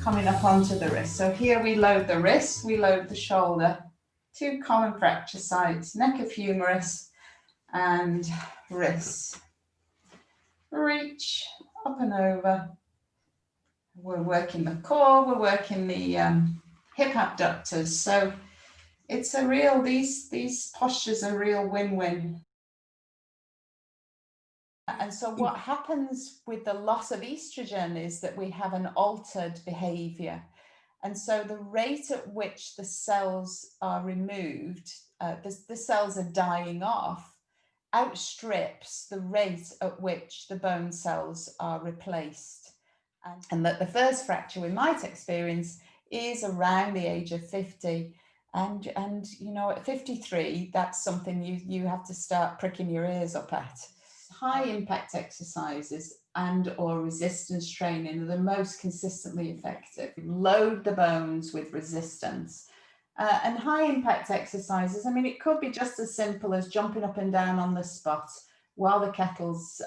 coming up onto the wrist. So here we load the wrist, we load the shoulder. Two common fracture sites, neck of humerus and wrist. Reach up and over. We're working the core, we're working the hip abductors. So it's a real, these postures are real win-win. And so what happens with the loss of estrogen is that we have an altered behavior. And so the rate at which the cells are removed, the cells are dying off, outstrips the rate at which the bone cells are replaced. And that the first fracture we might experience is around the age of 50. And you know, at 53, that's something you have to start pricking your ears up at. High impact exercises and or resistance training are the most consistently effective. Load the bones with resistance. And high impact exercises, I mean, it could be just as simple as jumping up and down on the spot while the kettle's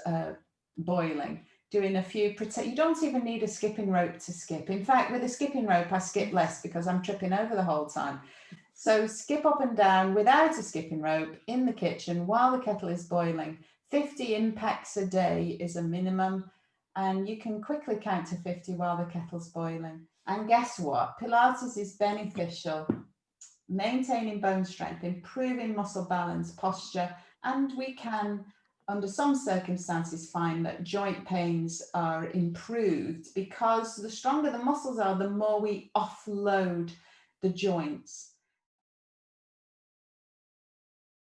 boiling, doing a few, you don't even need a skipping rope to skip. In fact, with a skipping rope, I skip less because I'm tripping over the whole time. So skip up and down without a skipping rope in the kitchen while the kettle is boiling. 50 impacts a day is a minimum, and you can quickly count to 50 while the kettle's boiling. And guess what? Pilates is beneficial, maintaining bone strength, improving muscle balance, posture, and we can, under some circumstances, find that joint pains are improved because the stronger the muscles are, the more we offload the joints.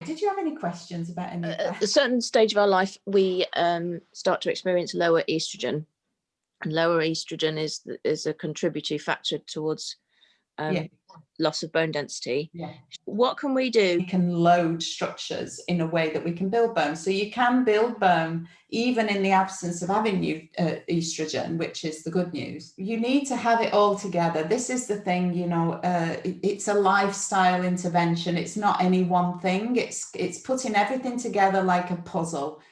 Did you have any questions about any of that? At a certain stage of our life, we start to experience lower estrogen, and lower estrogen is a contributory factor towards loss of bone density. Yeah. What can we do? We can load structures in a way that we can build bone. So you can build bone even in the absence of having estrogen, which is the good news. You need to have it all together. This is the thing, you know, it's a lifestyle intervention. It's not any one thing. It's putting everything together like a puzzle.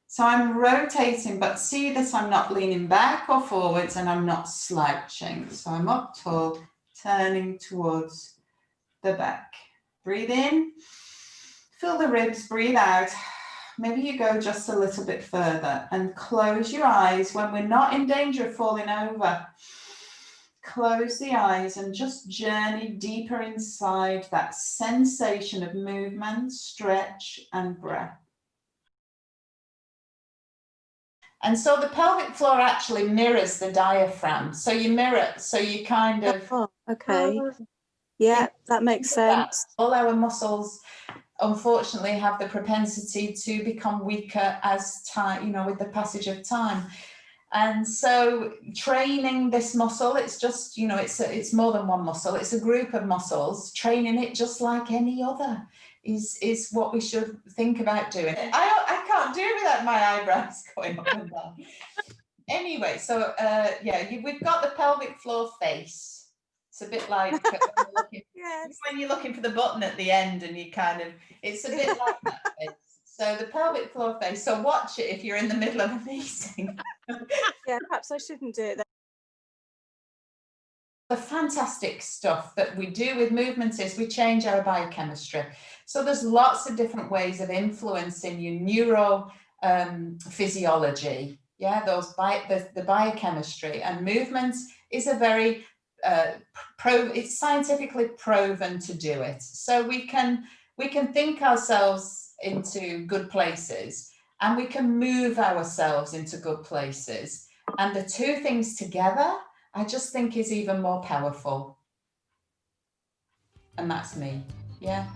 So I'm rotating, but see that I'm not leaning back or forwards and I'm not slouching. So I'm up tall, turning towards the back. Breathe in, fill the ribs, breathe out. Maybe you go just a little bit further and close your eyes when we're not in danger of falling over. Close the eyes and just journey deeper inside that sensation of movement, stretch, and breath. And so the pelvic floor actually mirrors the diaphragm. So you mirror, so you kind of... Oh, okay. Yeah, that makes sense. All our muscles, unfortunately, have the propensity to become weaker as time, you know, with the passage of time. And so training this muscle, it's just, you know, it's more than one muscle. It's a group of muscles. Training it just like any other is what we should think about doing. I can't do it without my eyebrows going up and down. Anyway, so we've got the pelvic floor face. It's a bit like when you're looking for the button at the end and you kind of, it's a bit like that face. So the pelvic floor face. So watch it if you're in the middle of a meeting. Yeah, perhaps I shouldn't do it then. The fantastic stuff that we do with movements is we change our biochemistry. So there's lots of different ways of influencing your neuro physiology. Yeah, the biochemistry, and movements is a very it's scientifically proven to do it. So we can think ourselves into good places, and we can move ourselves into good places. And the two things together, I just think, is even more powerful. And that's me. Yeah.